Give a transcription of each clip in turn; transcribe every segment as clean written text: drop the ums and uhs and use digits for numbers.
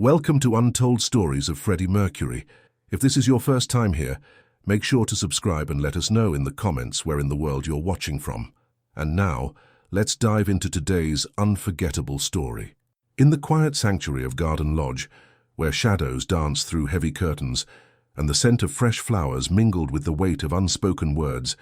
Welcome to Untold Stories of Freddie Mercury. If this is your first time here, make sure to subscribe and let us know in the comments where in the world you're watching from. And now, let's dive into today's unforgettable story. In the quiet sanctuary of Garden Lodge, where shadows dance through heavy curtains and the scent of fresh flowers mingled with the weight of unspoken words,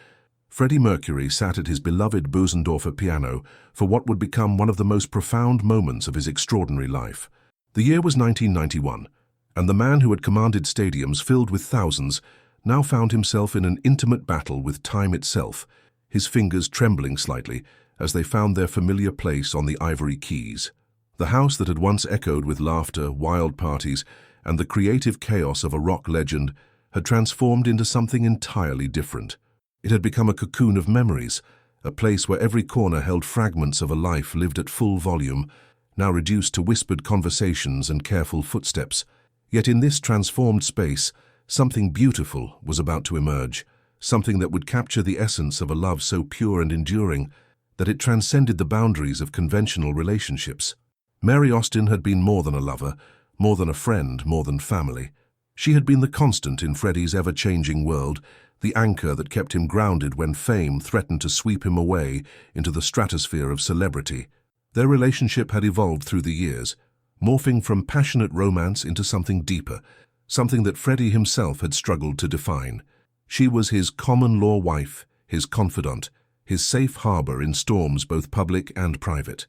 Freddie Mercury sat at his beloved Bösendorfer piano for what would become one of the most profound moments of his extraordinary life. The year was 1991, and the man who had commanded stadiums filled with thousands now found himself in an intimate battle with time itself, his fingers trembling slightly as they found their familiar place on the ivory keys. The house that had once echoed with laughter, wild parties, and the creative chaos of a rock legend had transformed into something entirely different. It had become a cocoon of memories, a place where every corner held fragments of a life lived at full volume, now reduced to whispered conversations and careful footsteps. Yet in this transformed space, something beautiful was about to emerge, something that would capture the essence of a love so pure and enduring that it transcended the boundaries of conventional relationships. Mary Austin had been more than a lover, more than a friend, more than family. She had been the constant in Freddie's ever-changing world, the anchor that kept him grounded when fame threatened to sweep him away into the stratosphere of celebrity. Their relationship had evolved through the years, morphing from passionate romance into something deeper, something that Freddie himself had struggled to define. She was his common-law wife, his confidant, his safe harbor in storms both public and private.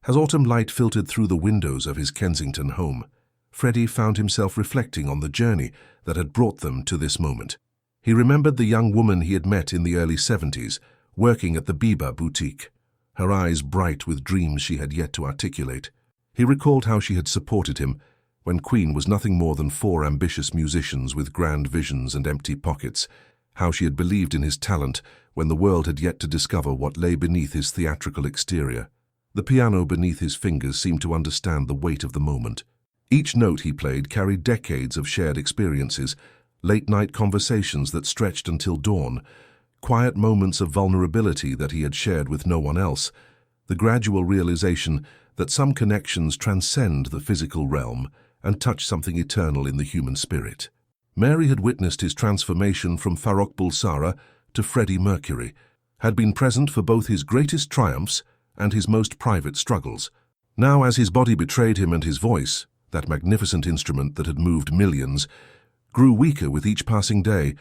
As autumn light filtered through the windows of his Kensington home, Freddie found himself reflecting on the journey that had brought them to this moment. He remembered the young woman he had met in the early 70s, working at the Biba boutique, her eyes bright with dreams she had yet to articulate. He recalled how she had supported him when Queen was nothing more than 4 ambitious musicians with grand visions and empty pockets, how she had believed in his talent when the world had yet to discover what lay beneath his theatrical exterior. The piano beneath his fingers seemed to understand the weight of the moment. Each note he played carried decades of shared experiences, late-night conversations that stretched until dawn, quiet moments of vulnerability that he had shared with no one else, the gradual realization that some connections transcend the physical realm and touch something eternal in the human spirit. Mary had witnessed his transformation from Farrokh Bulsara to Freddie Mercury, had been present for both his greatest triumphs and his most private struggles. Now, as his body betrayed him and his voice, that magnificent instrument that had moved millions, grew weaker with each passing day,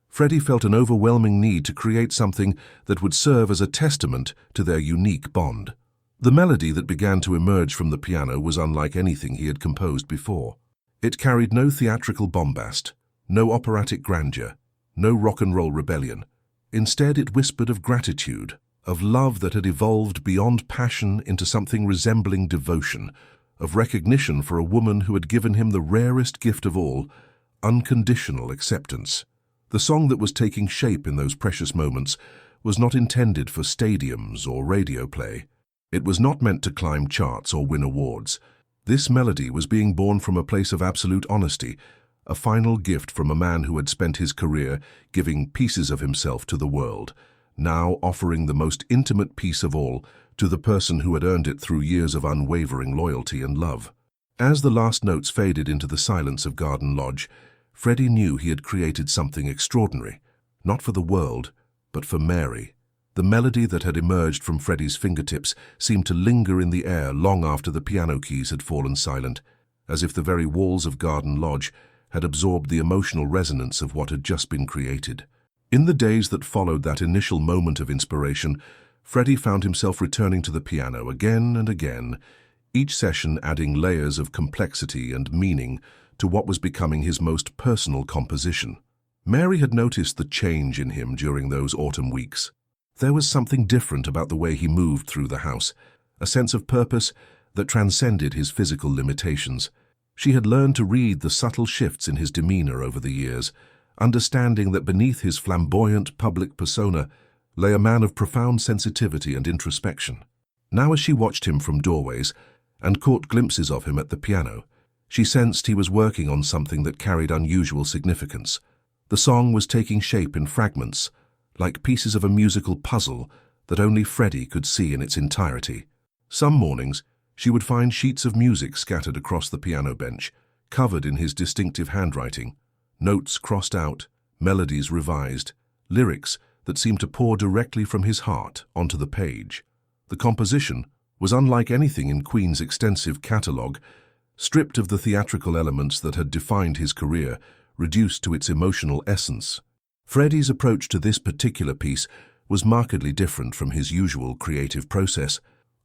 Freddie felt an overwhelming need to create something that would serve as a testament to their unique bond. The melody that began to emerge from the piano was unlike anything he had composed before. It carried no theatrical bombast, no operatic grandeur, no rock and roll rebellion. Instead, it whispered of gratitude, of love that had evolved beyond passion into something resembling devotion, of recognition for a woman who had given him the rarest gift of all, unconditional acceptance. The song that was taking shape in those precious moments was not intended for stadiums or radio play. It was not meant to climb charts or win awards. This melody was being born from a place of absolute honesty, a final gift from a man who had spent his career giving pieces of himself to the world, now offering the most intimate piece of all to the person who had earned it through years of unwavering loyalty and love. As the last notes faded into the silence of Garden Lodge, Freddie knew he had created something extraordinary, not for the world, but for Mary. The melody that had emerged from Freddie's fingertips seemed to linger in the air long after the piano keys had fallen silent, as if the very walls of Garden Lodge had absorbed the emotional resonance of what had just been created. In the days that followed that initial moment of inspiration, Freddie found himself returning to the piano again and again, each session adding layers of complexity and meaning to what was becoming his most personal composition. Mary had noticed the change in him during those autumn weeks. There was something different about the way he moved through the house, a sense of purpose that transcended his physical limitations. She had learned to read the subtle shifts in his demeanor over the years, understanding that beneath his flamboyant public persona lay a man of profound sensitivity and introspection. Now, as she watched him from doorways and caught glimpses of him at the piano, she sensed he was working on something that carried unusual significance. The song was taking shape in fragments, like pieces of a musical puzzle that only Freddie could see in its entirety. Some mornings, She would find sheets of music scattered across the piano bench, covered in his distinctive handwriting, notes crossed out, melodies revised, lyrics that seemed to pour directly from his heart onto the page. The composition was unlike anything in Queen's extensive catalogue, stripped of the theatrical elements that had defined his career, reduced to its emotional essence. Freddie's approach to this particular piece was markedly different from his usual creative process.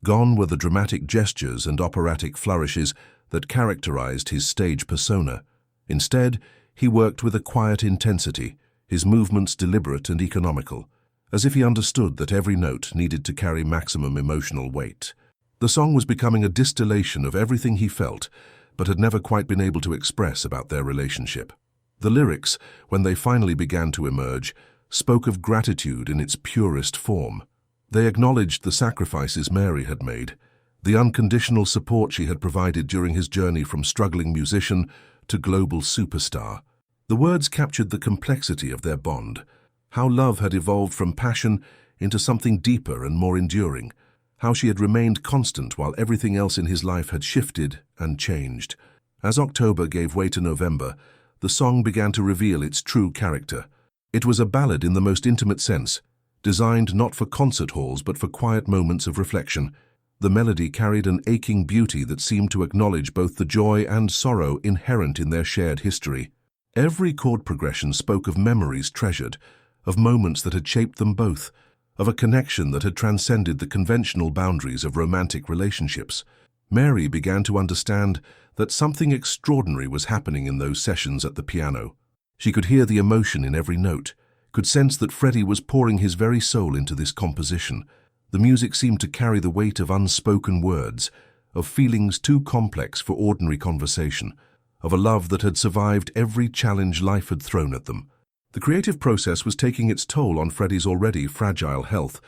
Gone were the dramatic gestures and operatic flourishes that characterized his stage persona. Instead, he worked with a quiet intensity, his movements deliberate and economical, as if he understood that every note needed to carry maximum emotional weight. The song was becoming a distillation of everything he felt, but had never quite been able to express about their relationship. The lyrics, when they finally began to emerge, spoke of gratitude in its purest form. They acknowledged the sacrifices Mary had made, the unconditional support she had provided during his journey from struggling musician to global superstar. The words captured the complexity of their bond, how love had evolved from passion into something deeper and more enduring, how she had remained constant while everything else in his life had shifted and changed. As October gave way to November, the song began to reveal its true character. It was a ballad in the most intimate sense, designed not for concert halls but for quiet moments of reflection. The melody carried an aching beauty that seemed to acknowledge both the joy and sorrow inherent in their shared history. Every chord progression spoke of memories treasured, of moments that had shaped them both, of a connection that had transcended the conventional boundaries of romantic relationships. Mary began to understand that something extraordinary was happening in those sessions at the piano. She could hear the emotion in every note, could sense that Freddie was pouring his very soul into this composition. The music seemed to carry the weight of unspoken words, of feelings too complex for ordinary conversation, of a love that had survived every challenge life had thrown at them. The creative process was taking its toll on Freddie's already fragile health,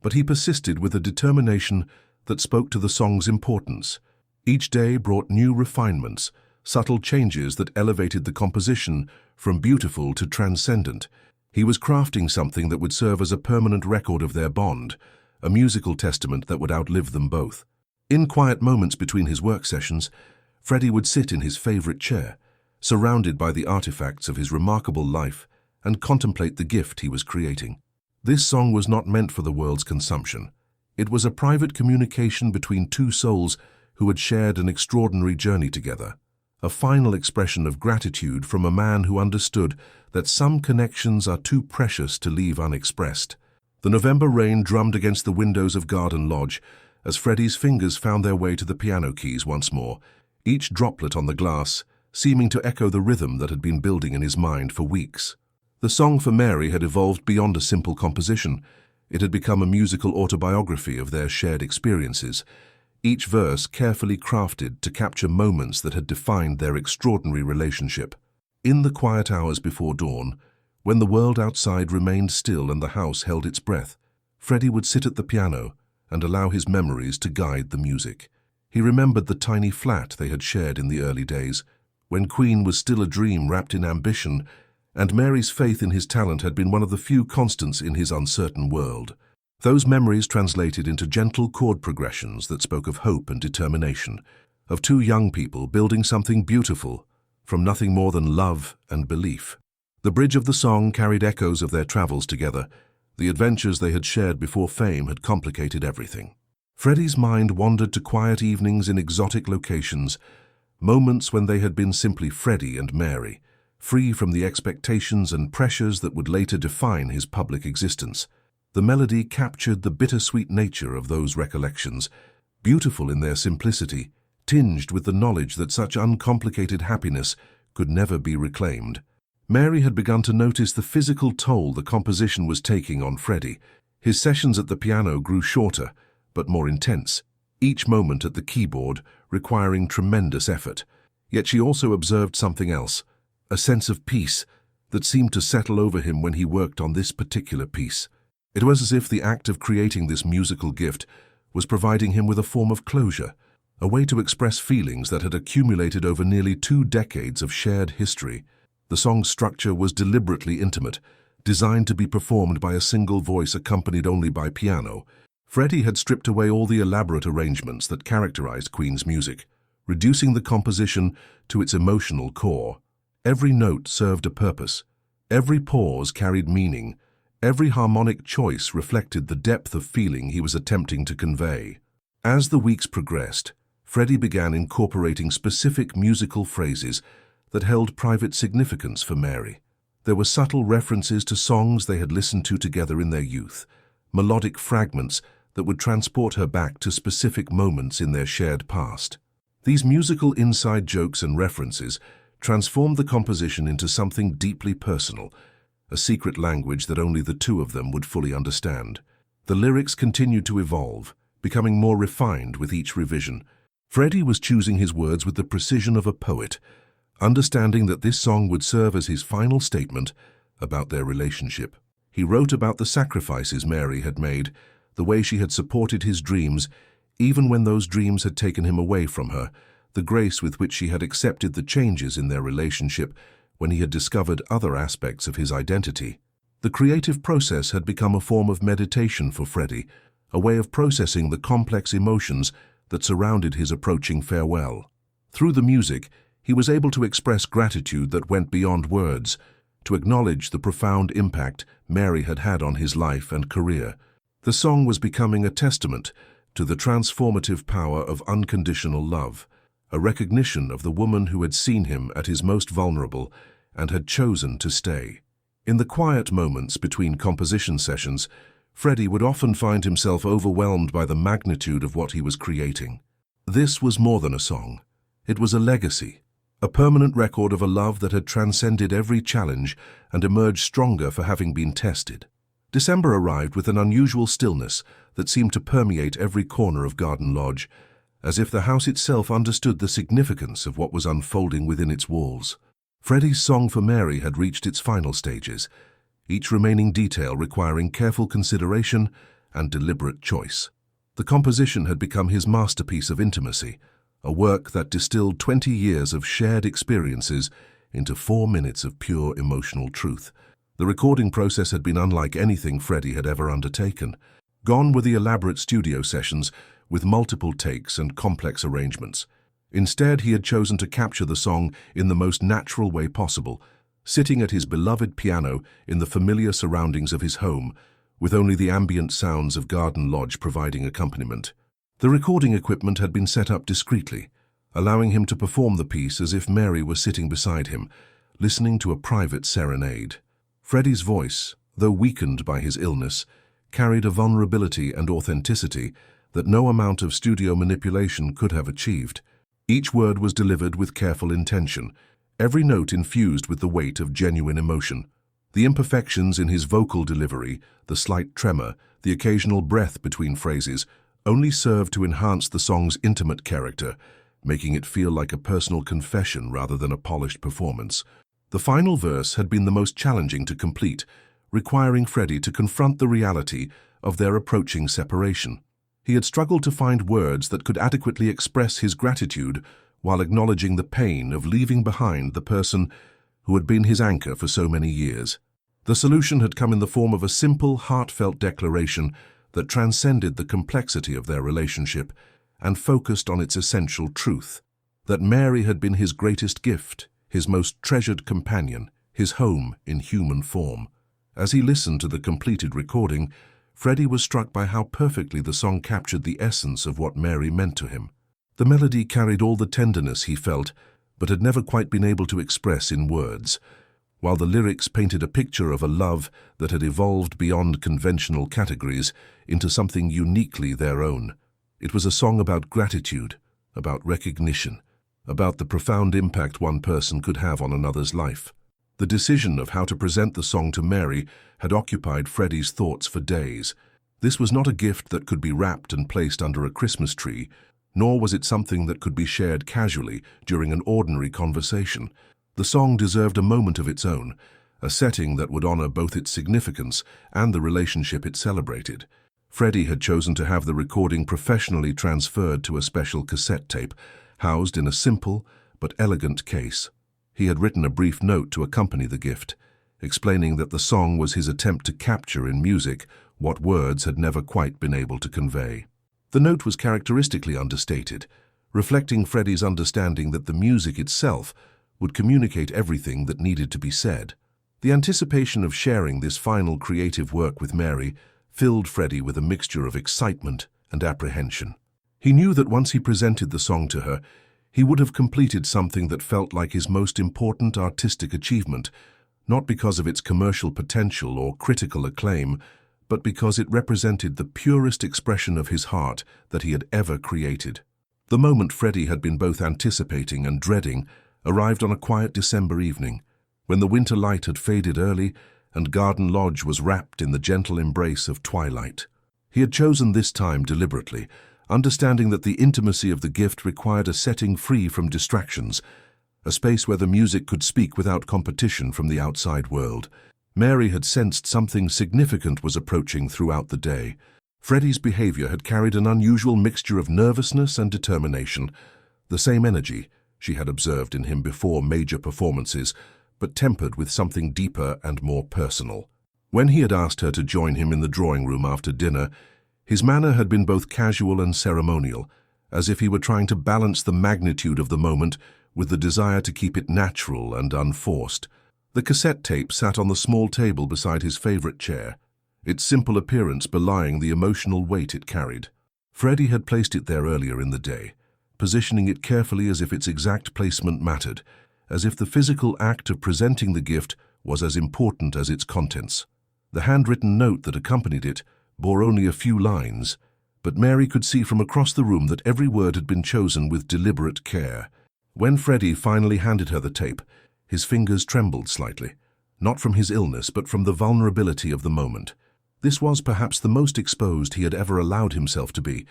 but he persisted with a determination that spoke to the song's importance. Each day brought new refinements, subtle changes that elevated the composition from beautiful to transcendent. He was crafting something that would serve as a permanent record of their bond, a musical testament that would outlive them both. In quiet moments between his work sessions, Freddie would sit in his favorite chair, surrounded by the artifacts of his remarkable life, and contemplate the gift he was creating. This song was not meant for the world's consumption. It was a private communication between two souls who had shared an extraordinary journey together, a final expression of gratitude from a man who understood that some connections are too precious to leave unexpressed. The November rain drummed against the windows of Garden Lodge as Freddie's fingers found their way to the piano keys once more, each droplet on the glass seeming to echo the rhythm that had been building in his mind for weeks. The song for Mary had evolved beyond a simple composition. It had become a musical autobiography of their shared experiences, each verse carefully crafted to capture moments that had defined their extraordinary relationship. In the quiet hours before dawn, when the world outside remained still and the house held its breath, Freddie would sit at the piano and allow his memories to guide the music. He remembered the tiny flat they had shared in the early days, when Queen was still a dream wrapped in ambition, and Mary's faith in his talent had been one of the few constants in his uncertain world. Those memories translated into gentle chord progressions that spoke of hope and determination, of two young people building something beautiful from nothing more than love and belief. The bridge of the song carried echoes of their travels together. The adventures they had shared before fame had complicated everything. Freddie's mind wandered to quiet evenings in exotic locations, moments when they had been simply Freddie and Mary, free from the expectations and pressures that would later define his public existence. The melody captured the bittersweet nature of those recollections, beautiful in their simplicity, tinged with the knowledge that such uncomplicated happiness could never be reclaimed. Mary had begun to notice the physical toll the composition was taking on Freddie. His sessions at the piano grew shorter, but more intense, each moment at the keyboard requiring tremendous effort. Yet she also observed something else, a sense of peace that seemed to settle over him when he worked on this particular piece. It was as if the act of creating this musical gift was providing him with a form of closure, a way to express feelings that had accumulated over nearly 2 decades of shared history. The song's structure was deliberately intimate, designed to be performed by a single voice accompanied only by piano. Freddie had stripped away all the elaborate arrangements that characterized Queen's music, reducing the composition to its emotional core. Every note served a purpose. Every pause carried meaning. Every harmonic choice reflected the depth of feeling he was attempting to convey. As the weeks progressed, Freddie began incorporating specific musical phrases that held private significance for Mary. There were subtle references to songs they had listened to together in their youth, melodic fragments that would transport her back to specific moments in their shared past. These musical inside jokes and references transformed the composition into something deeply personal, a secret language that only the two of them would fully understand. The lyrics continued to evolve, becoming more refined with each revision. Freddie was choosing his words with the precision of a poet, understanding that this song would serve as his final statement about their relationship. He wrote about the sacrifices Mary had made, the way she had supported his dreams, even when those dreams had taken him away from her, the grace with which she had accepted the changes in their relationship when he had discovered other aspects of his identity. The creative process had become a form of meditation for Freddie, a way of processing the complex emotions that surrounded his approaching farewell. Through the music, he was able to express gratitude that went beyond words, to acknowledge the profound impact Mary had had on his life and career. The song was becoming a testament to the transformative power of unconditional love, a recognition of the woman who had seen him at his most vulnerable and had chosen to stay. In the quiet moments between composition sessions, Freddie would often find himself overwhelmed by the magnitude of what he was creating. This was more than a song. It was a legacy, a permanent record of a love that had transcended every challenge and emerged stronger for having been tested. December arrived with an unusual stillness that seemed to permeate every corner of Garden Lodge, as if the house itself understood the significance of what was unfolding within its walls. Freddie's song for Mary had reached its final stages, each remaining detail requiring careful consideration and deliberate choice. The composition had become his masterpiece of intimacy, a work that distilled 20 years of shared experiences into 4 minutes of pure emotional truth. The recording process had been unlike anything Freddie had ever undertaken. Gone were the elaborate studio sessions with multiple takes and complex arrangements. Instead, he had chosen to capture the song in the most natural way possible, sitting at his beloved piano in the familiar surroundings of his home, with only the ambient sounds of Garden Lodge providing accompaniment. The recording equipment had been set up discreetly, allowing him to perform the piece as if Mary were sitting beside him, listening to a private serenade. Freddie's voice, though weakened by his illness, carried a vulnerability and authenticity that no amount of studio manipulation could have achieved. Each word was delivered with careful intention, every note infused with the weight of genuine emotion. The imperfections in his vocal delivery, the slight tremor, the occasional breath between phrases, only served to enhance the song's intimate character, making it feel like a personal confession rather than a polished performance. The final verse had been the most challenging to complete, requiring Freddie to confront the reality of their approaching separation. He had struggled to find words that could adequately express his gratitude while acknowledging the pain of leaving behind the person who had been his anchor for so many years. The solution had come in the form of a simple, heartfelt declaration that transcended the complexity of their relationship and focused on its essential truth, that Mary had been his greatest gift, his most treasured companion, his home in human form. As he listened to the completed recording, Freddie was struck by how perfectly the song captured the essence of what Mary meant to him. The melody carried all the tenderness he felt, but had never quite been able to express in words, while the lyrics painted a picture of a love that had evolved beyond conventional categories into something uniquely their own. It was a song about gratitude, about recognition, about the profound impact one person could have on another's life. The decision of how to present the song to Mary had occupied Freddie's thoughts for days. This was not a gift that could be wrapped and placed under a Christmas tree, nor was it something that could be shared casually during an ordinary conversation. The song deserved a moment of its own, a setting that would honor both its significance and the relationship it celebrated. Freddie had chosen to have the recording professionally transferred to a special cassette tape, housed in a simple but elegant case. He had written a brief note to accompany the gift, explaining that the song was his attempt to capture in music what words had never quite been able to convey. The note was characteristically understated, reflecting Freddie's understanding that the music itself would communicate everything that needed to be said. The anticipation of sharing this final creative work with Mary filled Freddie with a mixture of excitement and apprehension. He knew that once he presented the song to her, he would have completed something that felt like his most important artistic achievement, not because of its commercial potential or critical acclaim, but because it represented the purest expression of his heart that he had ever created. The moment Freddie had been both anticipating and dreading arrived on a quiet December evening, when the winter light had faded early and Garden Lodge was wrapped in the gentle embrace of twilight. He had chosen this time deliberately, understanding that the intimacy of the gift required a setting free from distractions, a space where the music could speak without competition from the outside world. Mary had sensed something significant was approaching throughout the day. Freddie's behavior had carried an unusual mixture of nervousness and determination, the same energy she had observed in him before major performances, but tempered with something deeper and more personal. When he had asked her to join him in the drawing room after dinner, his manner had been both casual and ceremonial, as if he were trying to balance the magnitude of the moment with the desire to keep it natural and unforced. The cassette tape sat on the small table beside his favorite chair, its simple appearance belying the emotional weight it carried. Freddie had placed it there earlier in the day, positioning it carefully as if its exact placement mattered, as if the physical act of presenting the gift was as important as its contents. The handwritten note that accompanied it bore only a few lines, but Mary could see from across the room that every word had been chosen with deliberate care. When Freddie finally handed her the tape, his fingers trembled slightly, not from his illness but from the vulnerability of the moment. This was perhaps the most exposed he had ever allowed himself to be,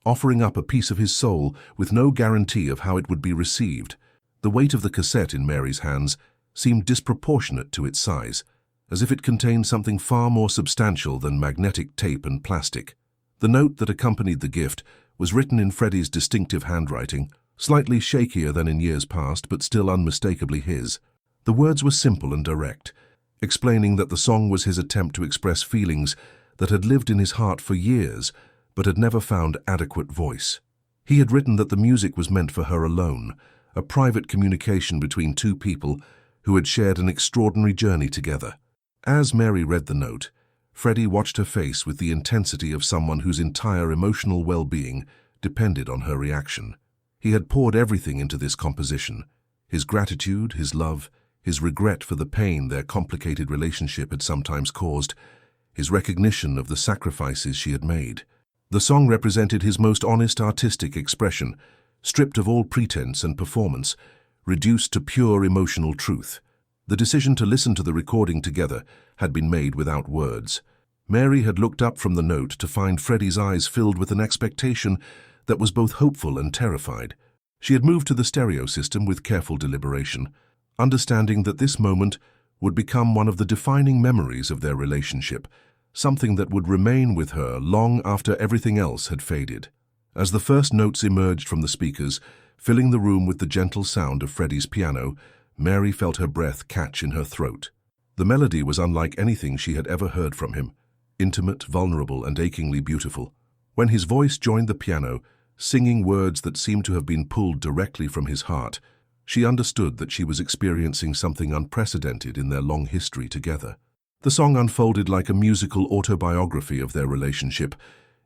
offering up a piece of his soul with no guarantee of how it would be received. The weight of the cassette in Mary's hands seemed disproportionate to its size, as if it contained something far more substantial than magnetic tape and plastic. The note that accompanied the gift was written in Freddie's distinctive handwriting, slightly shakier than in years past, but still unmistakably his. The words were simple and direct, explaining that the song was his attempt to express feelings that had lived in his heart for years, but had never found adequate voice. He had written that the music was meant for her alone, a private communication between two people who had shared an extraordinary journey together. As Mary read the note, Freddie watched her face with the intensity of someone whose entire emotional well-being depended on her reaction. He had poured everything into this composition: his gratitude, his love, his regret for the pain their complicated relationship had sometimes caused, his recognition of the sacrifices she had made. The song represented his most honest artistic expression, stripped of all pretense and performance, reduced to pure emotional truth. The decision to listen to the recording together had been made without words. Mary had looked up from the note to find Freddie's eyes filled with an expectation that was both hopeful and terrified. She had moved to the stereo system with careful deliberation, understanding that this moment would become one of the defining memories of their relationship, something that would remain with her long after everything else had faded. As the first notes emerged from the speakers, filling the room with the gentle sound of Freddie's piano, Mary felt her breath catch in her throat. The melody was unlike anything she had ever heard from him, intimate, vulnerable, and achingly beautiful. When his voice joined the piano, singing words that seemed to have been pulled directly from his heart, she understood that she was experiencing something unprecedented in their long history together. The song unfolded like a musical autobiography of their relationship,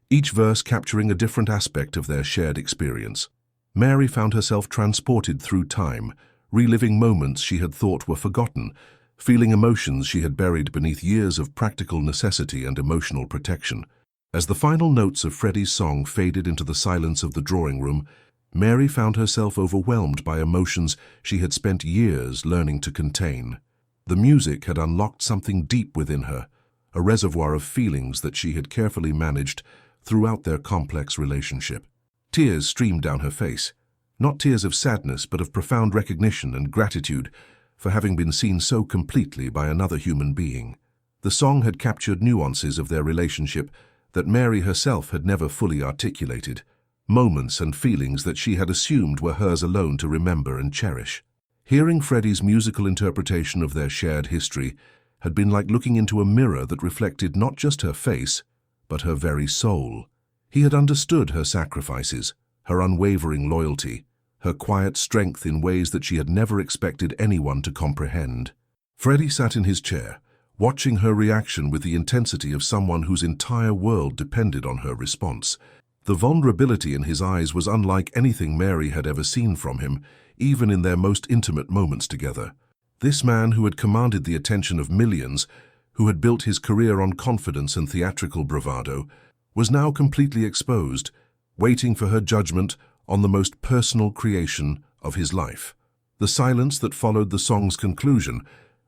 each verse capturing a different aspect of their shared experience. Mary found herself transported through time, reliving moments she had thought were forgotten, feeling emotions she had buried beneath years of practical necessity and emotional protection. As the final notes of Freddie's song faded into the silence of the drawing room, Mary found herself overwhelmed by emotions she had spent years learning to contain. The music had unlocked something deep within her, a reservoir of feelings that she had carefully managed throughout their complex relationship. Tears streamed down her face, not tears of sadness but of profound recognition and gratitude for having been seen so completely by another human being. The song had captured nuances of their relationship that Mary herself had never fully articulated, moments and feelings that she had assumed were hers alone to remember and cherish. Hearing Freddie's musical interpretation of their shared history had been like looking into a mirror that reflected not just her face, but her very soul. He had understood her sacrifices, her unwavering loyalty, her quiet strength in ways that she had never expected anyone to comprehend. Freddie sat in his chair, watching her reaction with the intensity of someone whose entire world depended on her response. The vulnerability in his eyes was unlike anything Mary had ever seen from him, even in their most intimate moments together. This man who had commanded the attention of millions, who had built his career on confidence and theatrical bravado, was now completely exposed, waiting for her judgment on the most personal creation of his life. The silence that followed the song's conclusion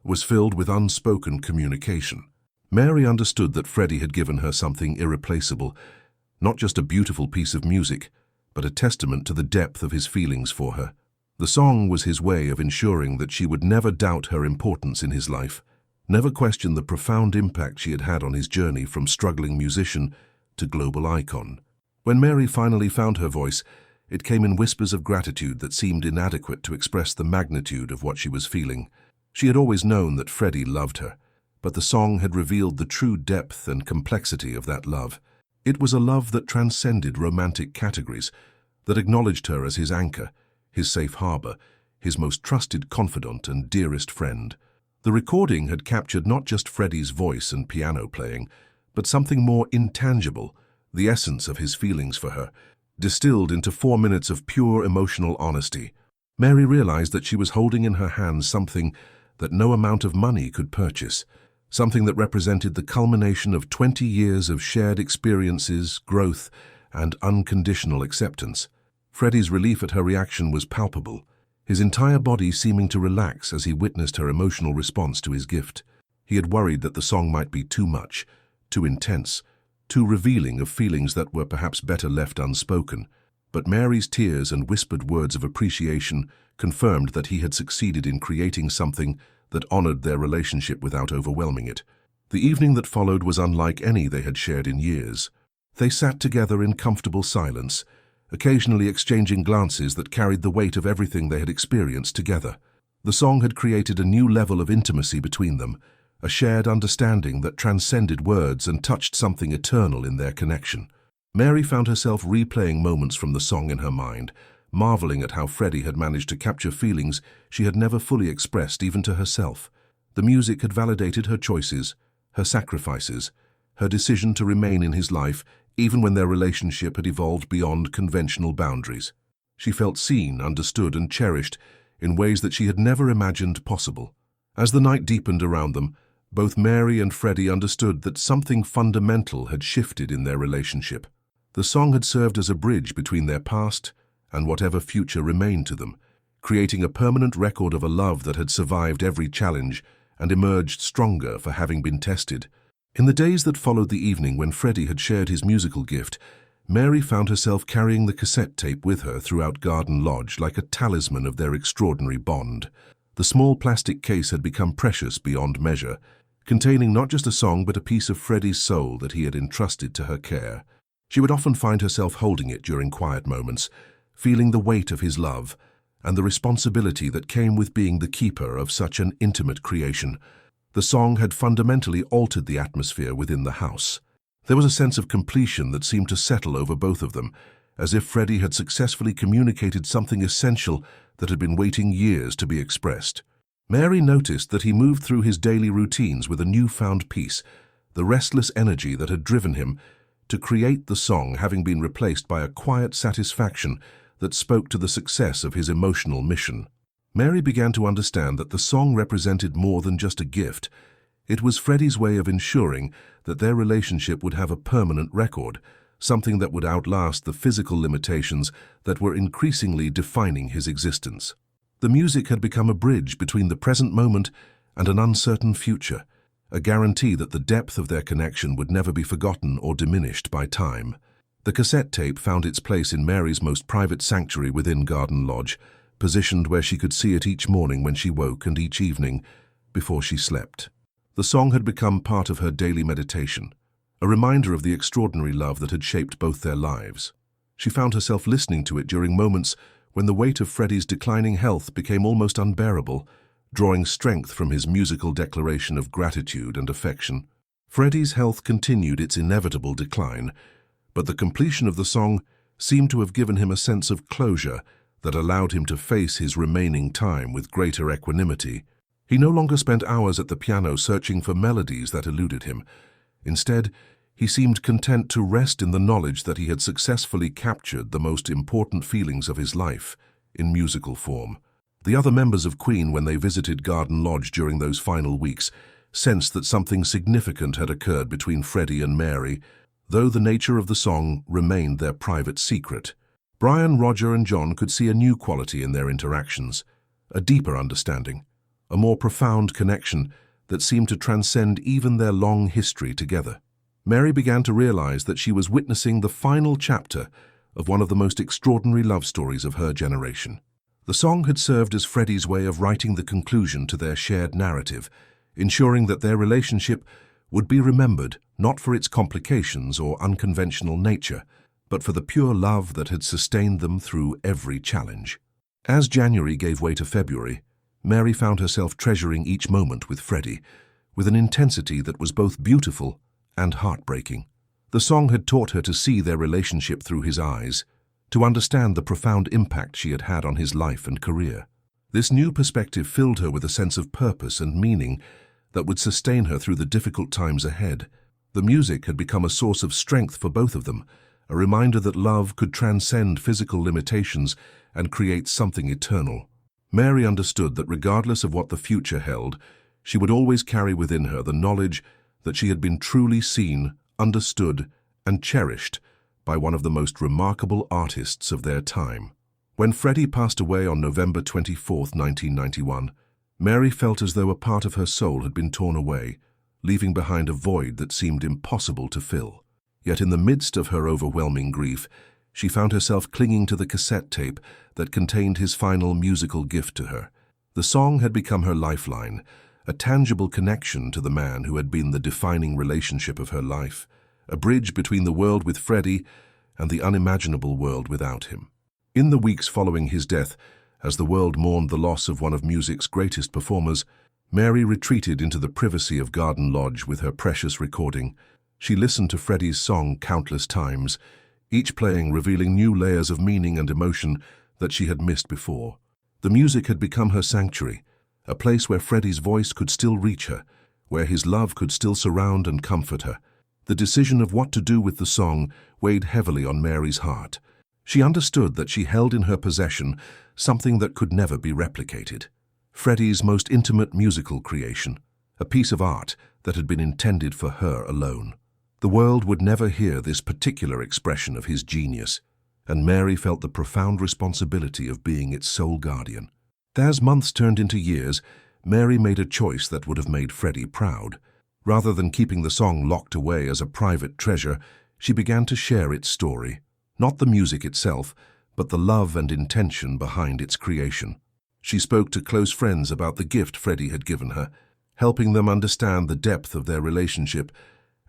was filled with unspoken communication. Mary understood that Freddie had given her something irreplaceable, not just a beautiful piece of music, but a testament to the depth of his feelings for her. The song was his way of ensuring that she would never doubt her importance in his life, never question the profound impact she had had on his journey from struggling musician to global icon. When Mary finally found her voice, it came in whispers of gratitude that seemed inadequate to express the magnitude of what she was feeling. She had always known that Freddie loved her, but the song had revealed the true depth and complexity of that love. It was a love that transcended romantic categories, that acknowledged her as his anchor, his safe harbor, his most trusted confidant and dearest friend. The recording had captured not just Freddie's voice and piano playing, but something more intangible, the essence of his feelings for her, distilled into 4 minutes of pure emotional honesty. Mary realized that she was holding in her hands something that no amount of money could purchase, something that represented the culmination of 20 years of shared experiences, growth, and unconditional acceptance. Freddie's relief at her reaction was palpable, his entire body seeming to relax as he witnessed her emotional response to his gift. He had worried that the song might be too much, too intense, too revealing of feelings that were perhaps better left unspoken. But Mary's tears and whispered words of appreciation confirmed that he had succeeded in creating something that honored their relationship without overwhelming it. The evening that followed was unlike any they had shared in years. They sat together in comfortable silence, occasionally exchanging glances that carried the weight of everything they had experienced together. The song had created a new level of intimacy between them, a shared understanding that transcended words and touched something eternal in their connection. Mary found herself replaying moments from the song in her mind, marveling at how Freddie had managed to capture feelings she had never fully expressed even to herself. The music had validated her choices, her sacrifices, her decision to remain in his life even when their relationship had evolved beyond conventional boundaries. She felt seen, understood, and cherished in ways that she had never imagined possible. As the night deepened around them, both Mary and Freddie understood that something fundamental had shifted in their relationship. The song had served as a bridge between their past and whatever future remained to them, creating a permanent record of a love that had survived every challenge and emerged stronger for having been tested. In the days that followed the evening when Freddie had shared his musical gift, Mary found herself carrying the cassette tape with her throughout Garden Lodge like a talisman of their extraordinary bond. The small plastic case had become precious beyond measure, containing not just a song but a piece of Freddie's soul that he had entrusted to her care. She would often find herself holding it during quiet moments, feeling the weight of his love and the responsibility that came with being the keeper of such an intimate creation. The song had fundamentally altered the atmosphere within the house. There was a sense of completion that seemed to settle over both of them, as if Freddie had successfully communicated something essential that had been waiting years to be expressed. Mary noticed that he moved through his daily routines with a newfound peace, the restless energy that had driven him to create the song having been replaced by a quiet satisfaction that spoke to the success of his emotional mission. Mary began to understand that the song represented more than just a gift. It was Freddie's way of ensuring that their relationship would have a permanent record, something that would outlast the physical limitations that were increasingly defining his existence. The music had become a bridge between the present moment and an uncertain future, a guarantee that the depth of their connection would never be forgotten or diminished by time. The cassette tape found its place in Mary's most private sanctuary within Garden Lodge, positioned where she could see it each morning when she woke and each evening before she slept. The song had become part of her daily meditation, a reminder of the extraordinary love that had shaped both their lives. She found herself listening to it during moments when the weight of Freddie's declining health became almost unbearable, drawing strength from his musical declaration of gratitude and affection. Freddie's health continued its inevitable decline, but the completion of the song seemed to have given him a sense of closure that allowed him to face his remaining time with greater equanimity. He no longer spent hours at the piano searching for melodies that eluded him. Instead, he seemed content to rest in the knowledge that he had successfully captured the most important feelings of his life in musical form. The other members of Queen, when they visited Garden Lodge during those final weeks, sensed that something significant had occurred between Freddie and Mary, though the nature of the song remained their private secret. Brian, Roger, and John could see a new quality in their interactions, a deeper understanding, a more profound connection that seemed to transcend even their long history together. Mary began to realize that she was witnessing the final chapter of one of the most extraordinary love stories of her generation. The song had served as Freddie's way of writing the conclusion to their shared narrative, ensuring that their relationship would be remembered not for its complications or unconventional nature, but for the pure love that had sustained them through every challenge. As January gave way to February, Mary found herself treasuring each moment with Freddie, with an intensity that was both beautiful and heartbreaking. The song had taught her to see their relationship through his eyes, to understand the profound impact she had had on his life and career. This new perspective filled her with a sense of purpose and meaning that would sustain her through the difficult times ahead. The music had become a source of strength for both of them, a reminder that love could transcend physical limitations and create something eternal. Mary understood that regardless of what the future held, she would always carry within her the knowledge that she had been truly seen, understood, and cherished by one of the most remarkable artists of their time. When Freddie passed away on November 24, 1991, Mary felt as though a part of her soul had been torn away, leaving behind a void that seemed impossible to fill. Yet in the midst of her overwhelming grief, she found herself clinging to the cassette tape that contained his final musical gift to her. The song had become her lifeline, a tangible connection to the man who had been the defining relationship of her life, a bridge between the world with Freddie and the unimaginable world without him. In the weeks following his death, as the world mourned the loss of one of music's greatest performers, Mary retreated into the privacy of Garden Lodge with her precious recording. She listened to Freddie's song countless times, each playing revealing new layers of meaning and emotion that she had missed before. The music had become her sanctuary, a place where Freddie's voice could still reach her, where his love could still surround and comfort her. The decision of what to do with the song weighed heavily on Mary's heart. She understood that she held in her possession something that could never be replicated. Freddie's most intimate musical creation, a piece of art that had been intended for her alone. The world would never hear this particular expression of his genius, and Mary felt the profound responsibility of being its sole guardian. As months turned into years, Mary made a choice that would have made Freddie proud. Rather than keeping the song locked away as a private treasure, she began to share its story. Not the music itself, but the love and intention behind its creation. She spoke to close friends about the gift Freddie had given her, helping them understand the depth of their relationship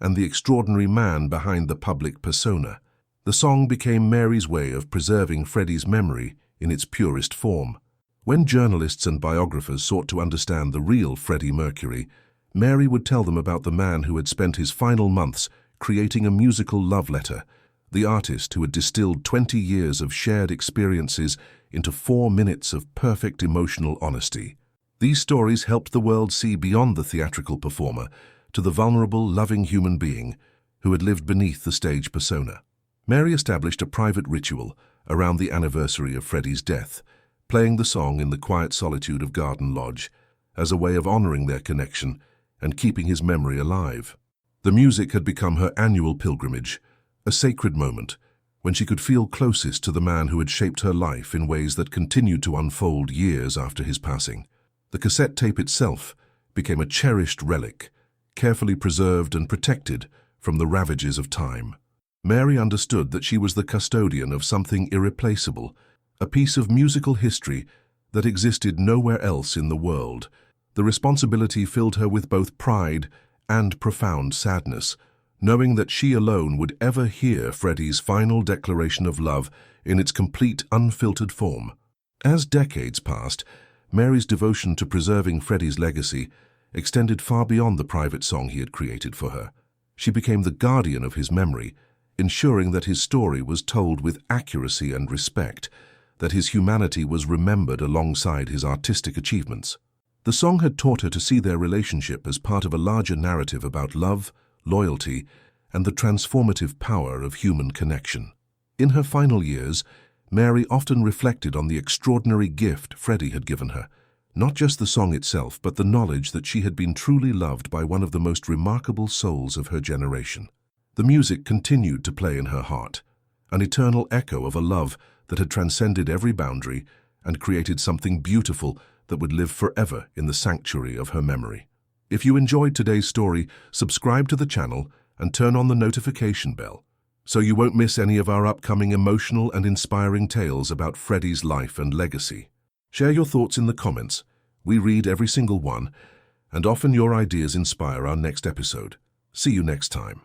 and the extraordinary man behind the public persona. The song became Mary's way of preserving Freddie's memory in its purest form. When journalists and biographers sought to understand the real Freddie Mercury, Mary would tell them about the man who had spent his final months creating a musical love letter, the artist who had distilled 20 years of shared experiences into 4 minutes of perfect emotional honesty. These stories helped the world see beyond the theatrical performer to the vulnerable, loving human being who had lived beneath the stage persona. Mary established a private ritual around the anniversary of Freddie's death, playing the song in the quiet solitude of Garden Lodge as a way of honoring their connection and keeping his memory alive. The music had become her annual pilgrimage, a sacred moment when she could feel closest to the man who had shaped her life in ways that continued to unfold years after his passing. The cassette tape itself became a cherished relic, carefully preserved and protected from the ravages of time. Mary understood that she was the custodian of something irreplaceable, a piece of musical history that existed nowhere else in the world. The responsibility filled her with both pride and profound sadness, knowing that she alone would ever hear Freddie's final declaration of love in its complete, unfiltered form. As decades passed, Mary's devotion to preserving Freddie's legacy extended far beyond the private song he had created for her. She became the guardian of his memory, ensuring that his story was told with accuracy and respect, that his humanity was remembered alongside his artistic achievements. The song had taught her to see their relationship as part of a larger narrative about love, loyalty, and the transformative power of human connection. In her final years, Mary often reflected on the extraordinary gift Freddie had given her, not just the song itself, but the knowledge that she had been truly loved by one of the most remarkable souls of her generation. The music continued to play in her heart, an eternal echo of a love that had transcended every boundary and created something beautiful that would live forever in the sanctuary of her memory. If you enjoyed today's story, subscribe to the channel and turn on the notification bell, so you won't miss any of our upcoming emotional and inspiring tales about Freddie's life and legacy. Share your thoughts in the comments. We read every single one, and often your ideas inspire our next episode. See you next time.